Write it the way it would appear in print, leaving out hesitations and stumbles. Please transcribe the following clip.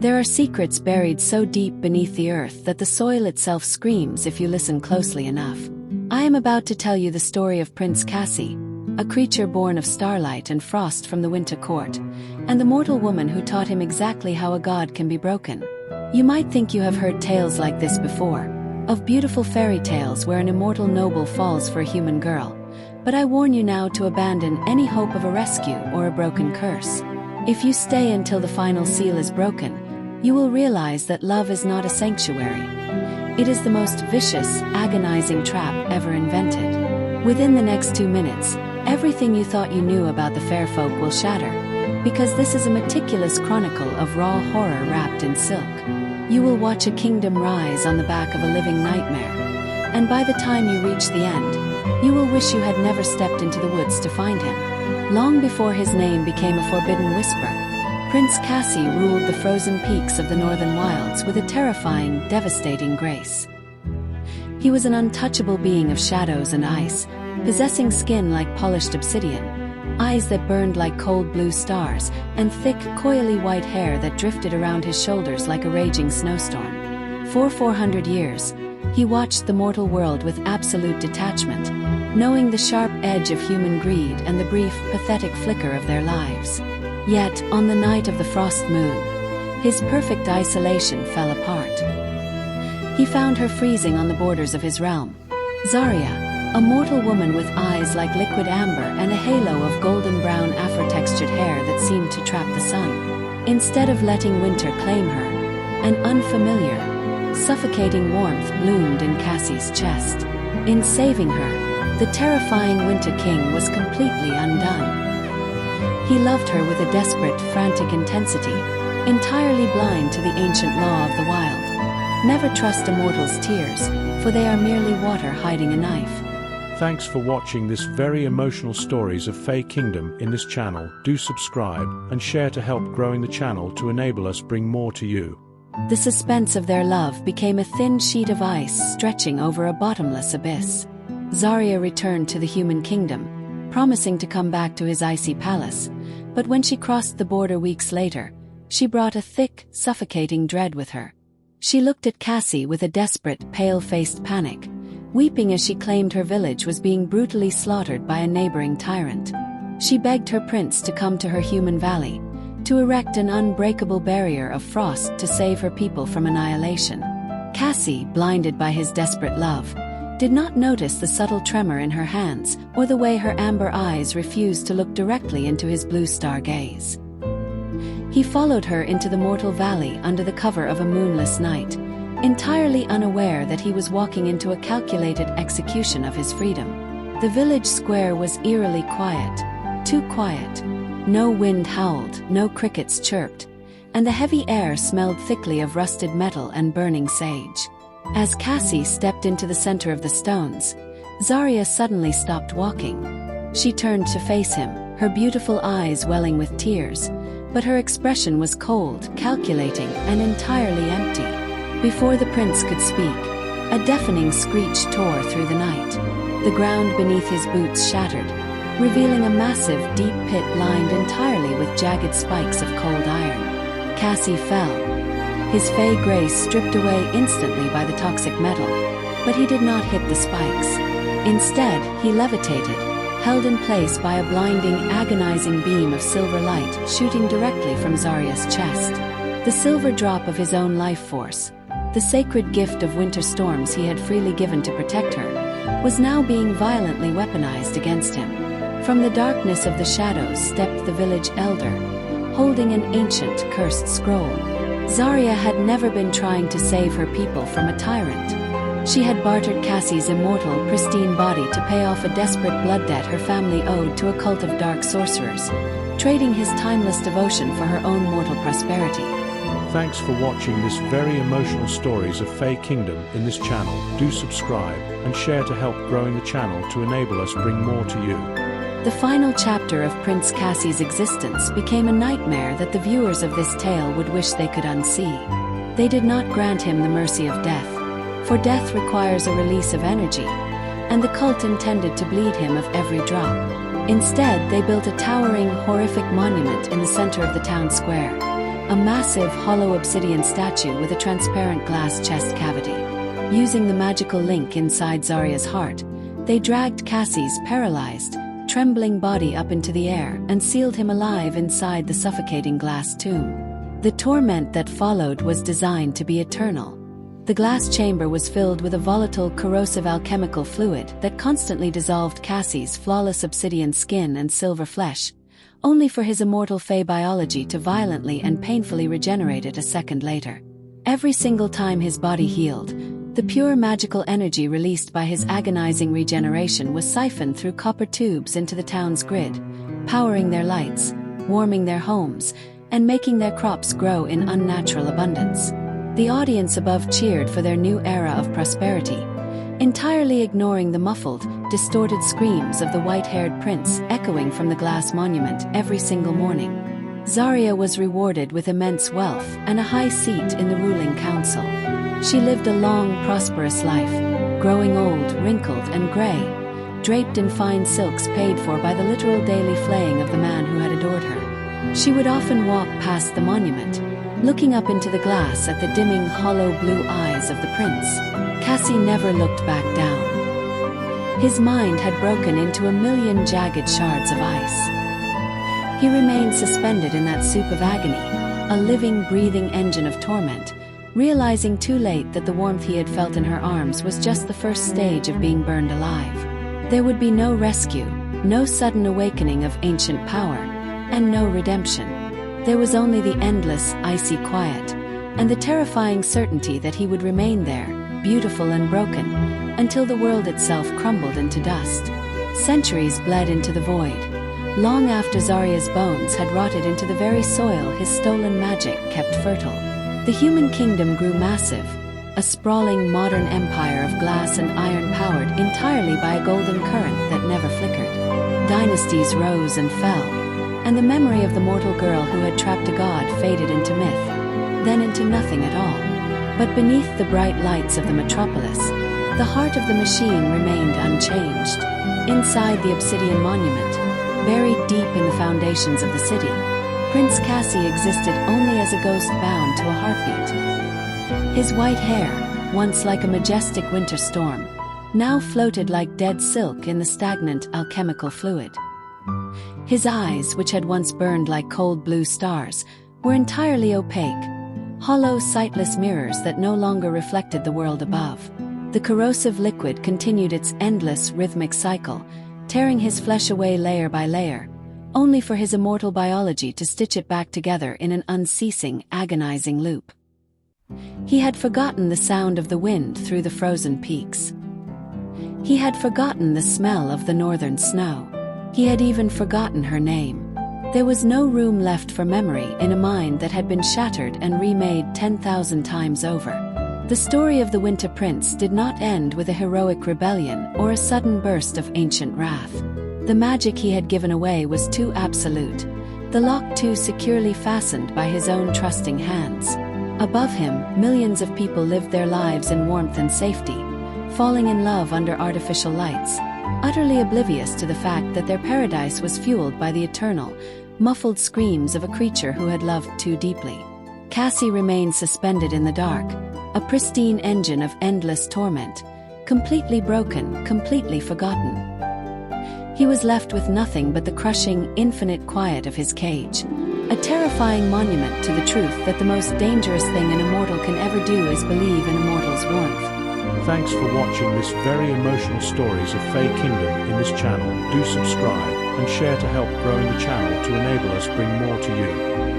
There are secrets buried so deep beneath the earth that the soil itself screams if you listen closely enough. I am about to tell you the story of Prince Kaelen, a creature born of starlight and frost from the winter court, and the mortal woman who taught him exactly how a god can be broken. You might think you have heard tales like this before, of beautiful fairy tales where an immortal noble falls for a human girl, but I warn you now to abandon any hope of a rescue or a broken curse. If you stay until the final seal is broken, you will realize that love is not a sanctuary. It is the most vicious, agonizing trap ever invented. Within the next 2 minutes, everything you thought you knew about the fair folk will shatter, because this is a meticulous chronicle of raw horror wrapped in silk. You will watch a kingdom rise on the back of a living nightmare, and by the time you reach the end, you will wish you had never stepped into the woods to find him. Long before his name became a forbidden whisper, Prince Kaelen ruled the frozen peaks of the northern wilds with a terrifying, devastating grace. He was an untouchable being of shadows and ice, possessing skin like polished obsidian, eyes that burned like cold blue stars, and thick, coily white hair that drifted around his shoulders like a raging snowstorm. For 400 years, he watched the mortal world with absolute detachment, knowing the sharp edge of human greed and the brief, pathetic flicker of their lives. Yet, on the night of the frost moon, his perfect isolation fell apart. He found her freezing on the borders of his realm. Zarya, a mortal woman with eyes like liquid amber and a halo of golden-brown afro-textured hair that seemed to trap the sun. Instead of letting winter claim her, an unfamiliar, suffocating warmth bloomed in Cassie's chest. In saving her, the terrifying Winter King was completely undone. He loved her with a desperate, frantic intensity, entirely blind to the ancient law of the wild. Never trust a mortal's tears, for they are merely water hiding a knife. Thanks for watching this very emotional stories of Fae Kingdom in this channel. Do subscribe and share to help growing the channel to enable us bring more to you. The suspense of their love became a thin sheet of ice stretching over a bottomless abyss. Zarya returned to the human kingdom, promising to come back to his icy palace, but when she crossed the border weeks later, she brought a thick, suffocating dread with her. She looked at Cassie with a desperate, pale-faced panic, weeping as she claimed her village was being brutally slaughtered by a neighboring tyrant. She begged her prince to come to her human valley, to erect an unbreakable barrier of frost to save her people from annihilation. Cassie, blinded by his desperate love, did not notice the subtle tremor in her hands or the way her amber eyes refused to look directly into his blue star gaze. He followed her into the mortal valley under the cover of a moonless night, entirely unaware that he was walking into a calculated execution of his freedom. The village square was eerily quiet, too quiet. No wind howled, no crickets chirped, and the heavy air smelled thickly of rusted metal and burning sage. As Cassie stepped into the center of the stones, Zarya suddenly stopped walking. She turned to face him, her beautiful eyes welling with tears, but her expression was cold, calculating, and entirely empty. Before the prince could speak, a deafening screech tore through the night. The ground beneath his boots shattered, revealing a massive, deep pit lined entirely with jagged spikes of cold iron. Cassie fell, his fey grace stripped away instantly by the toxic metal, but he did not hit the spikes. Instead, he levitated, held in place by a blinding, agonizing beam of silver light shooting directly from Zarya's chest. The silver drop of his own life force, the sacred gift of winter storms he had freely given to protect her, was now being violently weaponized against him. From the darkness of the shadows stepped the village elder, holding an ancient, cursed scroll. Zarya had never been trying to save her people from a tyrant. She had bartered Cassie's immortal, pristine body to pay off a desperate blood debt her family owed to a cult of dark sorcerers, trading his timeless devotion for her own mortal prosperity. Thanks for watching this very emotional stories of Fae Kingdom in this channel. Do subscribe and share to help growing the channel to enable us bring more to you. The final chapter of Prince Cassie's existence became a nightmare that the viewers of this tale would wish they could unsee. They did not grant him the mercy of death, for death requires a release of energy, and the cult intended to bleed him of every drop. Instead, they built a towering, horrific monument in the center of the town square, a massive hollow obsidian statue with a transparent glass chest cavity. Using the magical link inside Zarya's heart, they dragged Cassie's paralyzed, trembling body up into the air and sealed him alive inside the suffocating glass tomb. The torment that followed was designed to be eternal. The glass chamber was filled with a volatile, corrosive alchemical fluid that constantly dissolved Cassie's flawless obsidian skin and silver flesh, only for his immortal Fey biology to violently and painfully regenerate it a second later. Every single time his body healed, the pure magical energy released by his agonizing regeneration was siphoned through copper tubes into the town's grid, powering their lights, warming their homes, and making their crops grow in unnatural abundance. The audience above cheered for their new era of prosperity, entirely ignoring the muffled, distorted screams of the white-haired prince echoing from the glass monument every single morning. Zarya was rewarded with immense wealth and a high seat in the ruling council. She lived a long, prosperous life, growing old, wrinkled, and gray, draped in fine silks paid for by the literal daily flaying of the man who had adored her. She would often walk past the monument, looking up into the glass at the dimming, hollow blue eyes of the prince. Cassie never looked back down. His mind had broken into a million jagged shards of ice. He remained suspended in that soup of agony, a living, breathing engine of torment, realizing too late that the warmth he had felt in her arms was just the first stage of being burned alive. There would be no rescue, no sudden awakening of ancient power, and no redemption. There was only the endless, icy quiet, and the terrifying certainty that he would remain there, beautiful and broken, until the world itself crumbled into dust. Centuries bled into the void, long after Zarya's bones had rotted into the very soil his stolen magic kept fertile. The human kingdom grew massive, a sprawling modern empire of glass and iron powered entirely by a golden current that never flickered. Dynasties rose and fell, and the memory of the mortal girl who had trapped a god faded into myth, then into nothing at all. But beneath the bright lights of the metropolis, the heart of the machine remained unchanged. Inside the obsidian monument, buried deep in the foundations of the city, Prince Cassie existed only as a ghost bound to a heartbeat. His white hair, once like a majestic winter storm, now floated like dead silk in the stagnant alchemical fluid. His eyes, which had once burned like cold blue stars, were entirely opaque, hollow, sightless mirrors that no longer reflected the world above. The corrosive liquid continued its endless, rhythmic cycle, tearing his flesh away layer by layer, only for his immortal biology to stitch it back together in an unceasing, agonizing loop. He had forgotten the sound of the wind through the frozen peaks. He had forgotten the smell of the northern snow. He had even forgotten her name. There was no room left for memory in a mind that had been shattered and remade 10,000 times over. The story of the Winter Prince did not end with a heroic rebellion or a sudden burst of ancient wrath. The magic he had given away was too absolute, the lock too securely fastened by his own trusting hands. Above him, millions of people lived their lives in warmth and safety, falling in love under artificial lights, utterly oblivious to the fact that their paradise was fueled by the eternal, muffled screams of a creature who had loved too deeply. Cassie remained suspended in the dark, a pristine engine of endless torment, completely broken, completely forgotten. He was left with nothing but the crushing, infinite quiet of his cage, a terrifying monument to the truth that the most dangerous thing an immortal can ever do is believe in a mortal's warmth. Thanks for watching this very emotional stories of Fey Kingdom in this channel. Do subscribe and share to help growing the channel to enable us bring more to you.